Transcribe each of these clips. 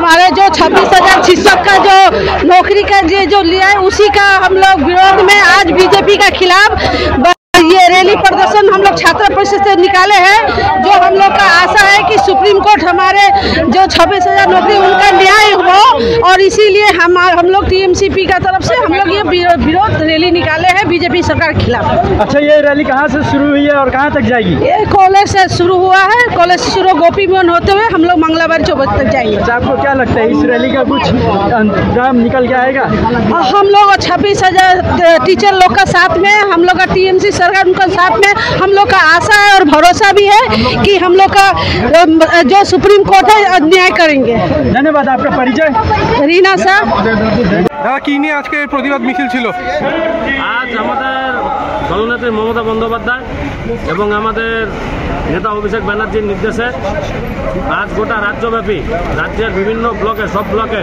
हमारे जो 26,000 शिक्षक का जो नौकरी का जो लिया है उसी का हम लोग विरोध में आज बीजेपी का खिलाफ ये रैली प्रदर्शन हम लोग छात्र परिषद से निकाले हैं। जो हम लोग का आशा है कि सुप्रीम कोर्ट हमारे जो 26,000 नौकरी उनका न्याय हो और इसीलिए हम लोग टीएमसीपी का तरफ से हम लोग ये विरोध रैली निकाले हैं बीजेपी सरकार के खिलाफ। अच्छा, ये रैली कहाँ से शुरू हुई है और कहाँ तक जाएगी? ये कॉलेज से शुरू हुआ है, कॉलेज से शुरू गोपी मोहन होते हुए हम लोग मंगलाबार चौबत तक जाएंगे। अच्छा, आपको क्या लगता है इस रैली का कुछ अंजाम निकल के आएगा? हम लोग 26,000 टीचर लोग का साथ में, हम लोग का टीएमसी सरकार उनका साथ में हम लोग का आशा है और भरोसा भी है कि हम लोग का जो सुप्रीम कोर्ट है न्याय करेंगे। धन्यवाद। आपका परिचय? रीना साहब। কি নিয়ে আজকে প্রতিবাদ মিছিল ছিল? আজ আমাদের দলনেত্রী মমতা বন্দ্যোপাধ্যায় এবং আমাদের নেতা অভিষেক ব্যানার্জির নির্দেশে আজ গোটা রাজ্যব্যাপী রাজ্যের বিভিন্ন ব্লকে সব ব্লকে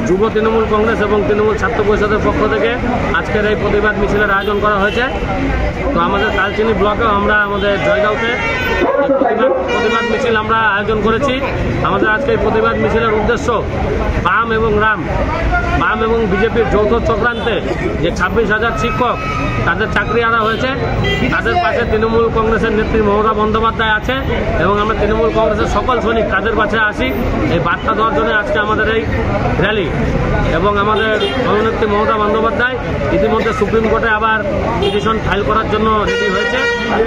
যুব তৃণমূল কংগ্রেস এবং তৃণমূল ছাত্র পরিষদের পক্ষ থেকে আজকের এই প্রতিবাদ মিছিলের আয়োজন করা হয়েছে। তো আমাদের কালচিনি ব্লকেও আমরা আমাদের জয়গাঁওতে প্রতিবাদ মিছিল আমরা আয়োজন করেছি। আমাদের আজকে এই প্রতিবাদ মিছিলের উদ্দেশ্য বাম এবং বিজেপির যৌথ চক্রান্তে যে 26,000 শিক্ষক তাদের চাকরি আনা হয়েছে, তাদের পাশে তৃণমূল কংগ্রেসের নেত্রী মমতা বন্দ্যোপাধ্যায় আছে এবং আমরা তৃণমূল কংগ্রেসের সকল সৈনিক তাদের পাশে আসি। এই বার্তা দেওয়ার জন্য আজকে আমাদের এই র্যালি এবং আমাদের দলনেত্রী মমতা বন্দ্যোপাধ্যায় ইতিমধ্যে সুপ্রিম কোর্টে আবার পিটিশন ফাইল করার জন্য রেডি হয়েছে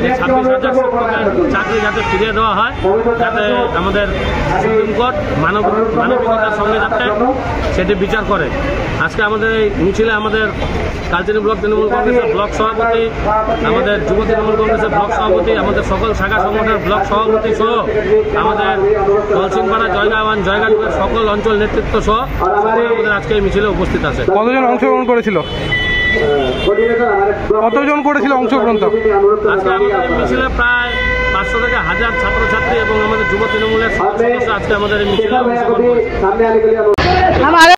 যে 26,000 শিক্ষকের চাকরি যাতে ফিরিয়ে দেওয়া হয়, যাতে আমাদের সুপ্রিম কোর্ট মানবিকতার সঙ্গে যাতে সেটি বিচার করে। আজকে আমাদের এই মিছিলে আমাদের কালচিনি ব্লক তৃণমূল কংগ্রেসের ব্লক সভাপতি, আমাদের যুব তৃণমূল কংগ্রেসের ব্লক সভাপতি, আমাদের সকল শাখা সংগঠনের ব্লক সভাপতি সহ আমাদের দলসিংপাড়া জয়গাঁওয়ের সকল অঞ্চল নেতৃত্ব সহ আমাদের আজকে এই মিছিলে উপস্থিত আছে। কতজন অংশগ্রহণ করেছিল? অংশগ্রহণ? আজকে আমাদের এই মিছিলে প্রায় 500 থেকে 1000 ছাত্রছাত্রী এবং আমাদের যুব তৃণমূলের সদস্য আজকে আমাদের এই মিছিলে অংশগ্রহণ করেছে।